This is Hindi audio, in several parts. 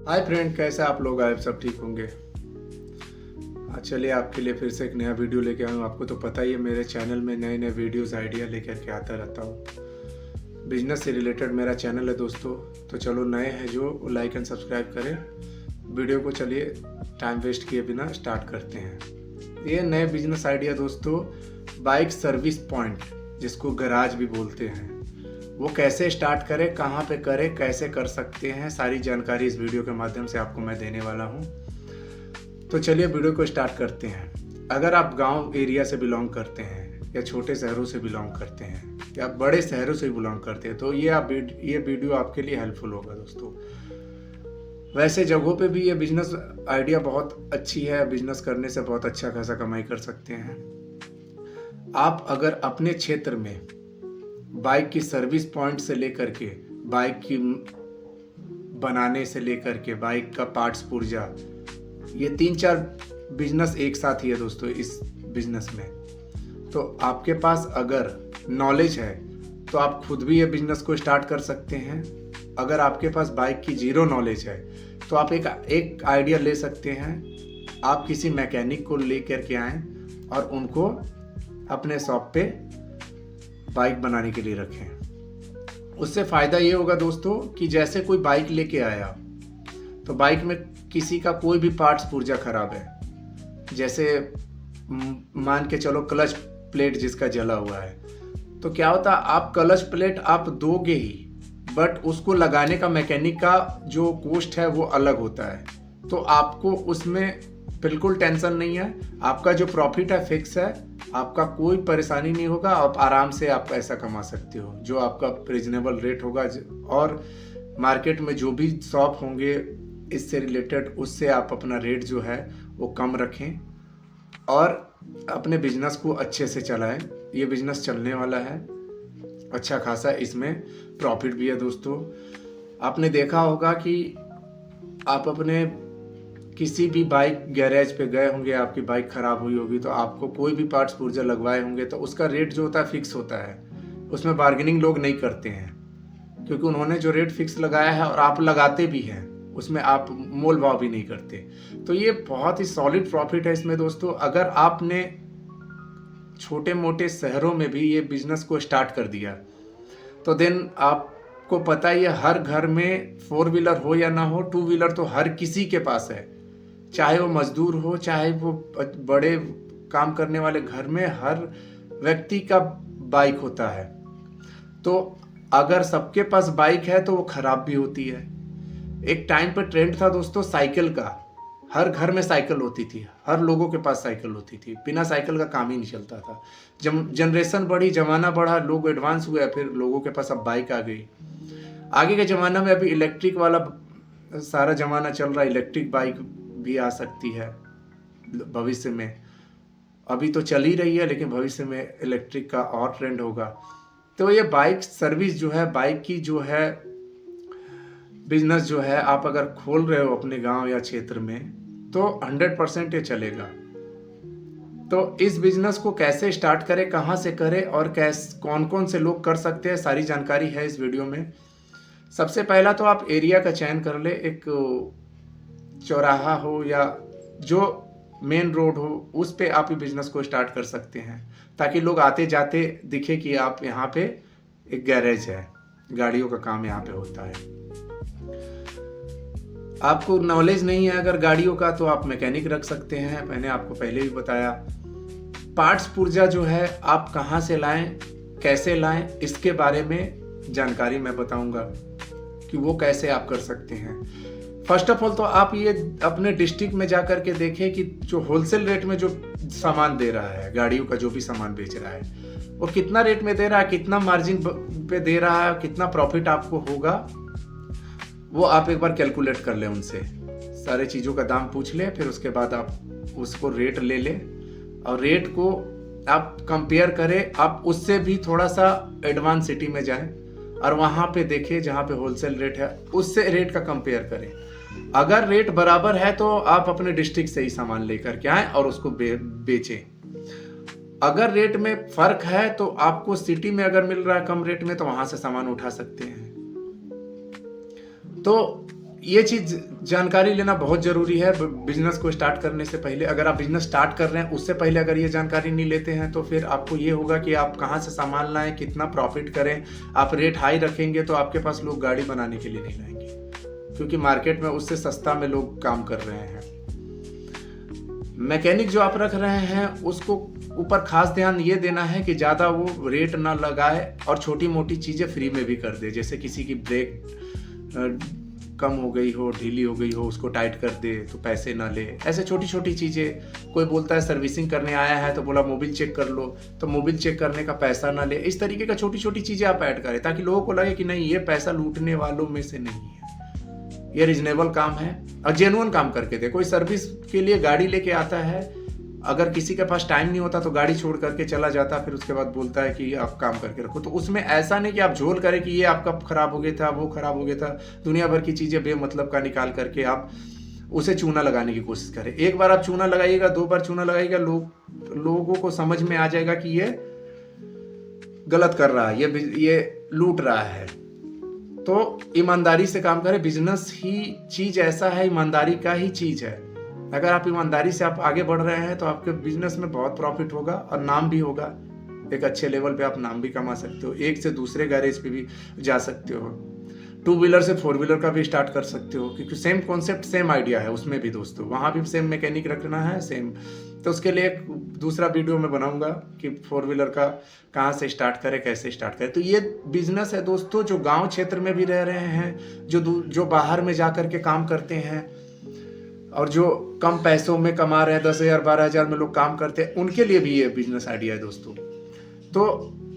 हाय फ्रेंड, कैसे आप लोग आए? सब ठीक होंगे। आज चलिए आपके लिए फिर से एक नया वीडियो लेके आया हूँ। आपको तो पता ही है, मेरे चैनल में नए नए वीडियोस आइडिया लेकर के आता रहता हूँ। बिजनेस से रिलेटेड मेरा चैनल है दोस्तों। तो चलो, नए हैं जो लाइक एंड सब्सक्राइब करें। वीडियो को चलिए टाइम वेस्ट किए बिना स्टार्ट करते हैं। ये नए बिजनेस आइडिया दोस्तों, बाइक सर्विस पॉइंट, जिसको गैराज भी बोलते हैं, वो कैसे स्टार्ट करें, कहाँ पे करें, कैसे कर सकते हैं, सारी जानकारी इस वीडियो के माध्यम से आपको मैं देने वाला हूँ। तो चलिए वीडियो को स्टार्ट करते हैं। अगर आप गांव एरिया से बिलोंग करते हैं या छोटे शहरों से बिलोंग करते हैं या बड़े शहरों से बिलोंग करते हैं तो ये वीडियो आपके लिए हेल्पफुल होगा दोस्तों। वैसे जगहों पे भी ये बिजनेस आइडिया बहुत अच्छी है। बिजनेस करने से बहुत अच्छा खासा कमाई कर सकते हैं आप। अगर अपने क्षेत्र में बाइक की सर्विस पॉइंट से लेकर के बाइक की बनाने से लेकर के बाइक का पार्ट्स पुर्जा, ये 3-4 बिजनेस एक साथ ही है दोस्तों इस बिजनेस में। तो आपके पास अगर नॉलेज है तो आप खुद भी ये बिजनेस को स्टार्ट कर सकते हैं। अगर आपके पास बाइक की जीरो नॉलेज है तो आप एक आइडिया ले सकते हैं। आप किसी मैकेनिक को ले करके आएँ और उनको अपने शॉप पे बाइक बनाने के लिए रखें। उससे फ़ायदा ये होगा दोस्तों कि जैसे कोई बाइक लेके आया तो बाइक में किसी का कोई भी पार्ट्स पुर्जा खराब है, जैसे मान के चलो क्लच प्लेट जिसका जला हुआ है, तो क्या होता, आप क्लच प्लेट आप दोगे ही, बट उसको लगाने का मैकेनिक का जो कॉस्ट है वो अलग होता है। तो आपको उसमें बिल्कुल टेंशन नहीं है। आपका जो प्रॉफिट है फिक्स है, आपका कोई परेशानी नहीं होगा। आप आराम से आप पैसा कमा सकते हो, जो आपका रीजनेबल रेट होगा। और मार्केट में जो भी शॉप होंगे इससे रिलेटेड, उससे आप अपना रेट जो है वो कम रखें और अपने बिजनेस को अच्छे से चलाएं। ये बिजनेस चलने वाला है अच्छा खासा, इसमें प्रॉफिट भी है दोस्तों। आपने देखा होगा कि आप अपने किसी भी बाइक गैरेज पे गए होंगे, आपकी बाइक ख़राब हुई होगी तो आपको कोई भी पार्ट्स पुर्जा लगवाए होंगे तो उसका रेट जो होता है फिक्स होता है। उसमें बार्गेनिंग लोग नहीं करते हैं, क्योंकि उन्होंने जो रेट फिक्स लगाया है और आप लगाते भी हैं, उसमें आप मोल भाव भी नहीं करते। तो ये बहुत ही सॉलिड प्रॉफिट है इसमें दोस्तों। अगर आपने छोटे मोटे शहरों में भी ये बिजनेस को स्टार्ट कर दिया तो देन आपको पता ही है, हर घर में 4 व्हीलर हो या ना हो, 2 व्हीलर तो हर किसी के पास है। चाहे वो मजदूर हो, चाहे वो बड़े काम करने वाले, घर में हर व्यक्ति का बाइक होता है। तो अगर सबके पास बाइक है तो वो खराब भी होती है। एक टाइम पर ट्रेंड था दोस्तों साइकिल का। हर घर में साइकिल होती थी, हर लोगों के पास साइकिल होती थी। बिना साइकिल का काम ही नहीं चलता था। जब जनरेशन बढ़ी, जमाना बढ़ा, लोग एडवांस हुए, फिर लोगों के पास अब बाइक आ गई। आगे के ज़माना में अभी इलेक्ट्रिक वाला सारा ज़माना चल रहा है। इलेक्ट्रिक बाइक भी आ सकती है भविष्य में। अभी तो चल ही रही है, लेकिन भविष्य में इलेक्ट्रिक का और ट्रेंड होगा। तो ये बाइक सर्विस जो है, बाइक की जो है बिजनेस जो है, आप अगर खोल रहे हो अपने गांव या क्षेत्र में तो 100% ये चलेगा। तो इस बिजनेस को कैसे स्टार्ट करें, कहाँ से करें और कौन कौन से लोग कर सकते हैं, सारी जानकारी है इस वीडियो में। सबसे पहला तो आप एरिया का चयन कर ले। एक चौराहा हो या जो मेन रोड हो, उस पे आप ये बिजनेस को स्टार्ट कर सकते हैं, ताकि लोग आते जाते दिखे कि आप यहाँ पे एक गैरेज है, गाड़ियों का काम यहाँ पे होता है। आपको नॉलेज नहीं है अगर गाड़ियों का, तो आप मैकेनिक रख सकते हैं। मैंने आपको पहले भी बताया। पार्ट्स पुर्जा जो है आप कहाँ से लाएं, कैसे लाएं, इसके बारे में जानकारी मैं बताऊंगा कि वो कैसे आप कर सकते हैं। फर्स्ट ऑफ ऑल तो आप ये अपने डिस्ट्रिक्ट में जा कर के देखें कि जो होलसेल रेट में जो सामान दे रहा है, गाड़ियों का जो भी सामान बेच रहा है, वो कितना रेट में दे रहा है, कितना मार्जिन पे दे रहा है, कितना प्रॉफिट आपको होगा, वो आप एक बार कैलकुलेट कर ले उनसे। सारे चीज़ों का दाम पूछ ले, फिर उसके बाद आप उसको रेट ले ले और रेट को आप कंपेयर करें। आप उससे भी थोड़ा सा एडवांस सिटी में जाएं और वहाँ पे देखें जहाँ पे होलसेल रेट है, उससे रेट का कंपेयर करें। अगर रेट बराबर है तो आप अपने डिस्ट्रिक्ट से ही सामान लेकर के आएँ और उसको बेचें। अगर रेट में फर्क है तो आपको सिटी में अगर मिल रहा है कम रेट में तो वहाँ से सामान उठा सकते हैं। तो ये चीज़ जानकारी लेना बहुत ज़रूरी है बिजनेस को स्टार्ट करने से पहले। अगर आप बिजनेस स्टार्ट कर रहे हैं उससे पहले अगर ये जानकारी नहीं लेते हैं तो फिर आपको ये होगा कि आप कहाँ से सामान लाएं, कितना प्रॉफिट करें। आप रेट हाई रखेंगे तो आपके पास लोग गाड़ी बनाने के लिए नहीं लाएंगे, क्योंकि मार्केट में उससे सस्ता में लोग काम कर रहे हैं। मैकेनिक जो आप रख रहे हैं उसको ऊपर खास ध्यान ये देना है कि ज़्यादा वो रेट ना लगाए और छोटी मोटी चीज़ें फ्री में भी कर दे। जैसे किसी की ब्रेक कम हो गई हो, ढीली हो गई हो, उसको टाइट कर दे तो पैसे ना ले। ऐसे छोटी छोटी चीज़ें। कोई बोलता है सर्विसिंग करने आया है तो बोला मोबिल चेक कर लो, तो मोबिल चेक करने का पैसा ना ले। इस तरीके का छोटी छोटी चीज़ें आप ऐड करें ताकि लोगों को लगे कि नहीं, ये पैसा लूटने वालों में से नहीं है, ये रीजनेबल काम है और जेन्युइन काम करके दे। कोई सर्विस के लिए गाड़ी लेके आता है, अगर किसी के पास टाइम नहीं होता तो गाड़ी छोड़ करके चला जाता, फिर उसके बाद बोलता है कि आप काम करके रखो। तो उसमें ऐसा नहीं कि आप झोल करें कि ये आपका खराब हो गया था, वो खराब हो गया था, दुनिया भर की चीज़ें बेमतलब का निकाल करके आप उसे चूना लगाने की कोशिश करें। एक बार आप चूना लगाइएगा, 2 बार चूना लगाइएगा, लोगों को समझ में आ जाएगा कि ये गलत कर रहा है, ये लूट रहा है। तो ईमानदारी से काम करें। बिजनेस ही चीज़ ऐसा है, ईमानदारी का ही चीज़ है। अगर आप ईमानदारी से आप आगे बढ़ रहे हैं तो आपके बिजनेस में बहुत प्रॉफिट होगा और नाम भी होगा। एक अच्छे लेवल पे आप नाम भी कमा सकते हो, एक से दूसरे गैरेज पे भी जा सकते हो, 2 व्हीलर से 4 व्हीलर का भी स्टार्ट कर सकते हो, क्योंकि सेम कॉन्सेप्ट सेम आइडिया है उसमें भी दोस्तों। वहाँ भी सेम मैकेनिक रखना है सेम। तो उसके लिए एक दूसरा वीडियो मैं बनाऊंगा कि 4 व्हीलर का कहाँ से स्टार्ट करें, कैसे स्टार्ट करें। तो ये बिजनेस है दोस्तों, जो गाँव क्षेत्र में भी रह रहे हैं, जो बाहर में जा करके काम करते हैं और जो कम पैसों में कमा रहे हैं, 10,000 12,000 में लोग काम करते हैं, उनके लिए भी ये बिजनेस आइडिया है दोस्तों। तो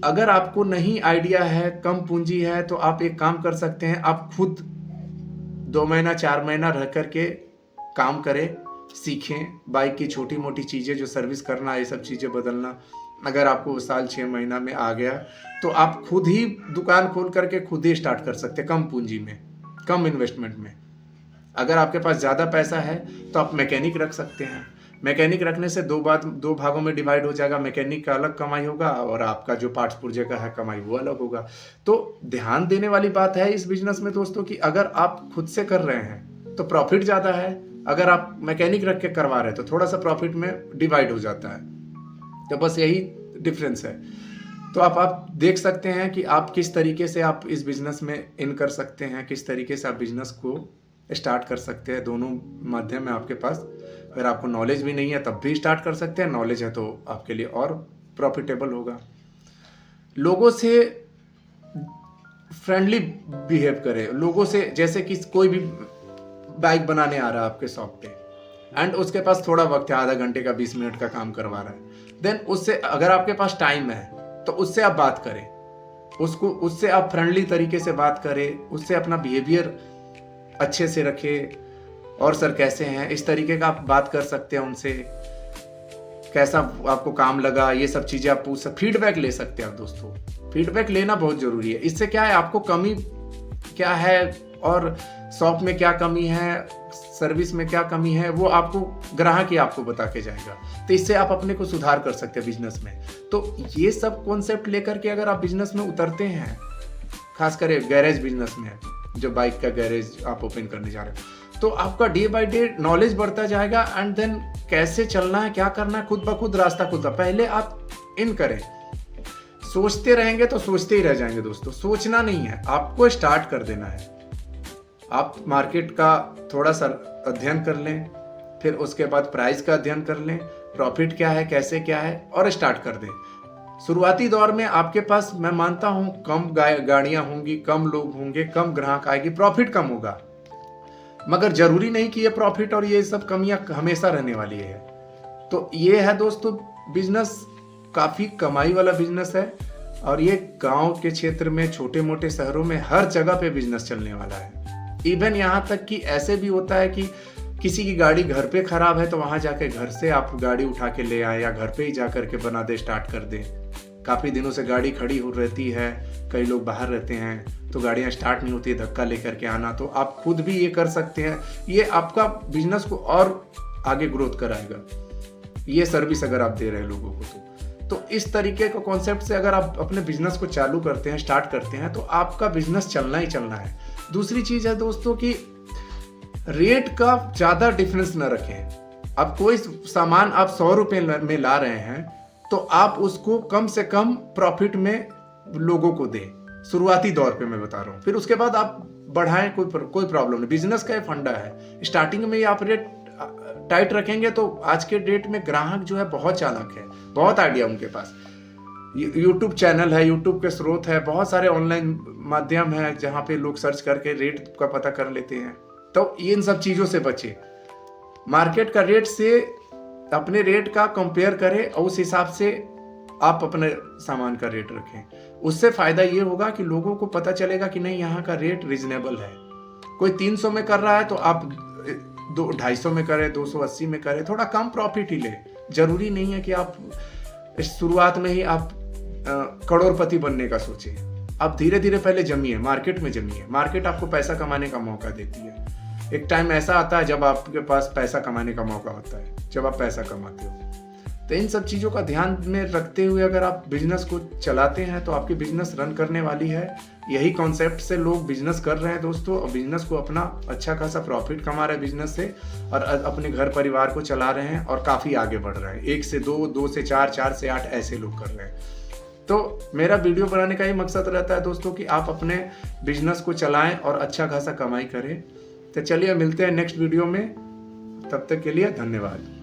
अगर आपको नहीं आइडिया है, कम पूंजी है, तो आप एक काम कर सकते हैं, आप खुद 2 महीना 4 महीना रह करके काम करें, सीखें। बाइक की छोटी मोटी चीज़ें जो सर्विस करना, ये सब चीज़ें बदलना, अगर आपको साल 6 महीना में आ गया तो आप खुद ही दुकान खोल करके खुद ही स्टार्ट कर सकते हैं, कम पूंजी में, कम इन्वेस्टमेंट में। अगर आपके पास ज़्यादा पैसा है तो आप मैकेनिक रख सकते हैं। मैकेनिक रखने से 2 भागों में डिवाइड हो जाएगा। मैकेनिक का अलग कमाई होगा और आपका जो पार्ट्स पुर्जे का है कमाई वो अलग होगा। तो ध्यान देने वाली बात है इस बिजनेस में दोस्तों कि अगर आप खुद से कर रहे हैं तो प्रॉफिट ज़्यादा है, अगर आप मैकेनिक रख के करवा रहे हैं तो थोड़ा सा प्रॉफिट में डिवाइड हो जाता है। तो बस यही डिफरेंस है। तो आप देख सकते हैं कि आप किस तरीके से आप इस बिजनेस में इन कर सकते हैं, किस तरीके से आप बिजनेस को स्टार्ट कर सकते हैं। दोनों माध्यम है आपके पास। अगर आपको नॉलेज भी नहीं है तब भी स्टार्ट कर सकते हैं, नॉलेज है तो आपके लिए और प्रॉफिटेबल होगा। लोगों से फ्रेंडली बिहेव करें, लोगों से, जैसे कि कोई भी बाइक बनाने आ रहा है आपके शॉप पे एंड उसके पास थोड़ा वक्त है, आधा घंटे का 20 मिनट का काम करवा रहा है, देन उससे अगर आपके पास टाइम है तो उससे आप बात करें, उससे आप फ्रेंडली तरीके से बात करें, उससे अपना बिहेवियर अच्छे से रखें। और सर कैसे हैं, इस तरीके का आप बात कर सकते हैं उनसे। कैसा आपको काम लगा, ये सब चीज़ें आप पूछ सकते, फीडबैक ले सकते हैं आप दोस्तों। फीडबैक लेना बहुत ज़रूरी है। इससे क्या है, आपको कमी क्या है और शॉप में क्या कमी है, सर्विस में क्या कमी है, वो आपको ग्राहक ही आपको बता के जाएगा। तो इससे आप अपने को सुधार कर सकते हैं बिजनेस में। तो ये सब कॉन्सेप्ट लेकर के अगर आप बिजनेस में उतरते हैं, खासकर गैरेज बिजनेस में, जो बाइक का गैरेज आप ओपन करने जा रहे हो, तो आपका डे बाय डे नॉलेज बढ़ता जाएगा एंड देन कैसे चलना है, क्या करना है, खुद ब खुद रास्ता खुद। पहले आप इन करें। सोचते रहेंगे तो सोचते ही रह जाएंगे दोस्तों। सोचना नहीं है, आपको स्टार्ट कर देना है। आप मार्केट का थोड़ा सा अध्ययन कर लें, फिर उसके बाद प्राइस का अध्ययन कर लें, प्रॉफिट क्या है, कैसे क्या है, और स्टार्ट कर दें। शुरुआती दौर में आपके पास मैं मानता हूं कम गाड़ियां होंगी, कम लोग होंगे, कम ग्राहक आएगी, प्रॉफिट कम होगा, मगर जरूरी नहीं कि ये प्रॉफिट और ये सब कमियां हमेशा रहने वाली है। तो ये है दोस्तों बिजनेस, काफी कमाई वाला बिजनेस है और ये गांव के क्षेत्र में, छोटे मोटे शहरों में हर जगह पे बिजनेस चलने वाला है। इवन यहाँ तक कि ऐसे भी होता है कि किसी की गाड़ी घर पे खराब है तो वहां जाके घर से आप गाड़ी उठा के ले आए या घर पे ही जा करके बना दे, स्टार्ट कर दे। काफ़ी दिनों से गाड़ी खड़ी हो रहती है, कई लोग बाहर रहते हैं तो गाड़ियाँ स्टार्ट नहीं होती, धक्का लेकर के आना, तो आप खुद भी ये कर सकते हैं। ये आपका बिजनेस को और आगे ग्रोथ कराएगा, ये सर्विस अगर आप दे रहे हैं लोगों को। तो इस तरीके का कॉन्सेप्ट से अगर आप अपने बिजनेस को चालू करते हैं, स्टार्ट करते हैं, तो आपका बिजनेस चलना ही चलना है। दूसरी चीज़ है दोस्तों कि रेट का ज़्यादा डिफरेंस न रखें। अब कोई सामान आप 100 रुपये में ला रहे हैं तो आप उसको कम से कम प्रॉफिट में लोगों को दें, शुरुआती दौर पे मैं बता रहा हूँ। फिर उसके बाद आप बढ़ाएं, कोई प्रॉब्लम नहीं। बिजनेस का ये फंडा है, स्टार्टिंग में ही आप रेट टाइट रखेंगे तो आज के डेट में ग्राहक जो है बहुत चालाक है, बहुत आइडिया उनके पास। यूट्यूब चैनल है, यूट्यूब के स्रोत है, बहुत सारे ऑनलाइन माध्यम है जहाँ पे लोग सर्च करके रेट का पता कर लेते हैं। तो इन सब चीज़ों से बचे, मार्केट का रेट से अपने रेट का कंपेयर करें और उस हिसाब से आप अपने सामान का रेट रखें। उससे फायदा ये होगा कि लोगों को पता चलेगा कि नहीं, यहाँ का रेट रिजनेबल है। कोई 300 में कर रहा है तो आप 250 में करें, 280 में करें, थोड़ा कम प्रॉफिट ही ले। जरूरी नहीं है कि आप शुरुआत में ही आप करोड़पति बनने का सोचें। आप धीरे धीरे पहले जमिए, मार्केट में जमिए। मार्केट आपको पैसा कमाने का मौका देती है। एक टाइम ऐसा आता है जब आपके पास पैसा कमाने का मौका होता है, जब आप पैसा कमाते हो। तो इन सब चीज़ों का ध्यान में रखते हुए अगर आप बिजनेस को चलाते हैं तो आपकी बिजनेस रन करने वाली है। यही कॉन्सेप्ट से लोग बिजनेस कर रहे हैं दोस्तों, और बिजनेस को अपना अच्छा खासा प्रॉफिट कमा रहे हैं बिजनेस से, और अपने घर परिवार को चला रहे हैं और काफ़ी आगे बढ़ रहे हैं। 1 से 2, 2 से 4, 4 से 8 ऐसे लोग कर रहे हैं। तो मेरा वीडियो बनाने का ही मकसद रहता है दोस्तों कि आप अपने बिजनेस को चलाएं और अच्छा खासा कमाई करें। तो चलिए मिलते हैं नेक्स्ट वीडियो में, तब तक के लिए धन्यवाद।